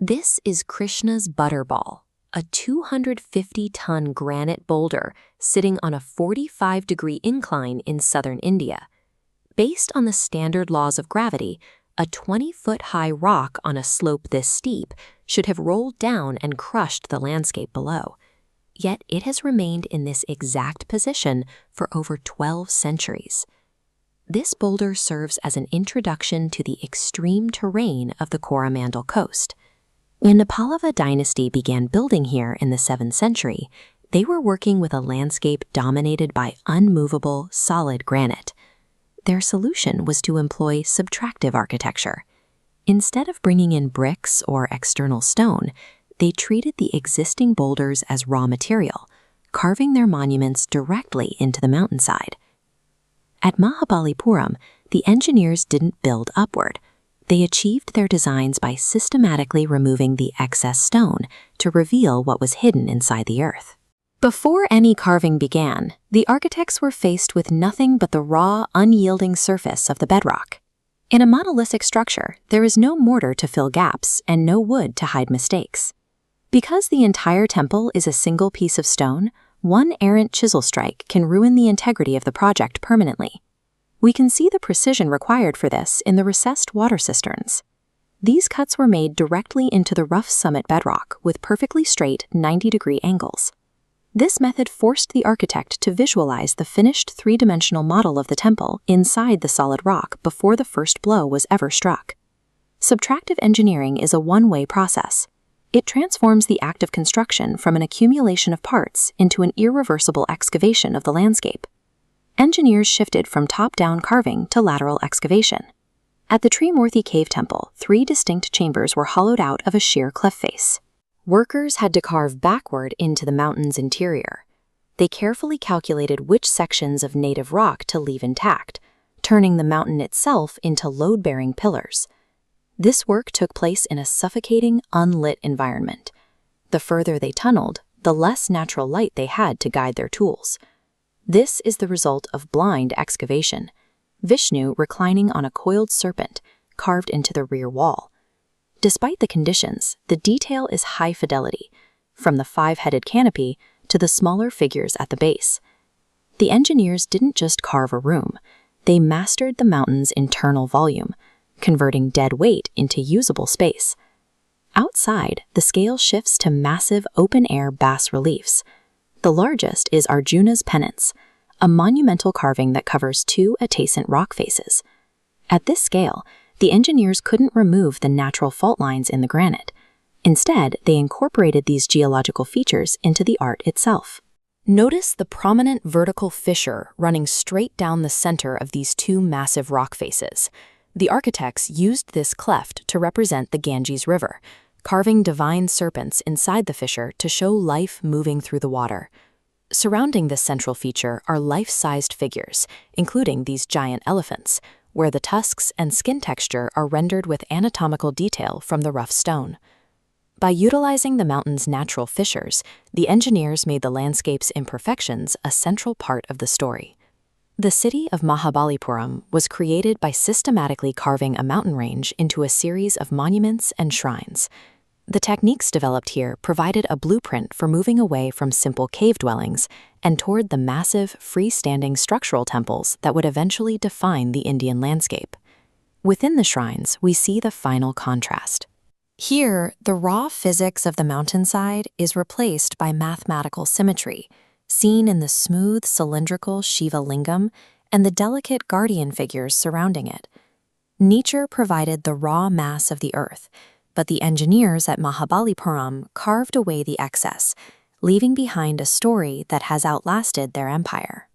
This is Krishna's Butterball, a 250-ton granite boulder sitting on a 45-degree incline in southern India. Based on the standard laws of gravity, a 20-foot-high rock on a slope this steep should have rolled down and crushed the landscape below. Yet it has remained in this exact position for over 12 centuries. This boulder serves as an introduction to the extreme terrain of the Coromandel coast. When the Pallava dynasty began building here in the 7th century, they were working with a landscape dominated by unmovable, solid granite. Their solution was to employ subtractive architecture. Instead of bringing in bricks or external stone, they treated the existing boulders as raw material, carving their monuments directly into the mountainside. At Mahabalipuram, the engineers didn't build upward. They achieved their designs by systematically removing the excess stone to reveal what was hidden inside the earth. Before any carving began, the architects were faced with nothing but the raw, unyielding surface of the bedrock. In a monolithic structure, there is no mortar to fill gaps and no wood to hide mistakes. Because the entire temple is a single piece of stone, one errant chisel strike can ruin the integrity of the project permanently. We can see the precision required for this in the recessed water cisterns. These cuts were made directly into the rough summit bedrock with perfectly straight 90-degree angles. This method forced the architect to visualize the finished three-dimensional model of the temple inside the solid rock before the first blow was ever struck. Subtractive engineering is a one-way process. It transforms the act of construction from an accumulation of parts into an irreversible excavation of the landscape. Engineers shifted from top-down carving to lateral excavation. At the Trimurti Cave Temple, 3 distinct chambers were hollowed out of a sheer cliff face. Workers had to carve backward into the mountain's interior. They carefully calculated which sections of native rock to leave intact, turning the mountain itself into load-bearing pillars. This work took place in a suffocating, unlit environment. The further they tunneled, the less natural light they had to guide their tools. This is the result of blind excavation. Vishnu reclining on a coiled serpent carved into the rear wall. Despite the conditions, the detail is high fidelity, from the 5-headed canopy to the smaller figures at the base. The engineers didn't just carve a room, they mastered the mountain's internal volume, converting dead weight into usable space. Outside, the scale shifts to massive open-air bas-reliefs. The largest is Arjuna's Penance, a monumental carving that covers 2 adjacent rock faces. At this scale, the engineers couldn't remove the natural fault lines in the granite. Instead, they incorporated these geological features into the art itself. Notice the prominent vertical fissure running straight down the center of these 2 massive rock faces. The architects used this cleft to represent the Ganges River, carving divine serpents inside the fissure to show life moving through the water. Surrounding this central feature are life-sized figures, including these giant elephants, where the tusks and skin texture are rendered with anatomical detail from the rough stone. By utilizing the mountain's natural fissures, the engineers made the landscape's imperfections a central part of the story. The city of Mahabalipuram was created by systematically carving a mountain range into a series of monuments and shrines. The techniques developed here provided a blueprint for moving away from simple cave dwellings and toward the massive, freestanding structural temples that would eventually define the Indian landscape. Within the shrines, we see the final contrast. Here, the raw physics of the mountainside is replaced by mathematical symmetry, seen in the smooth, cylindrical Shiva lingam and the delicate guardian figures surrounding it. Nature provided the raw mass of the earth, but the engineers at Mahabalipuram carved away the excess, leaving behind a story that has outlasted their empire.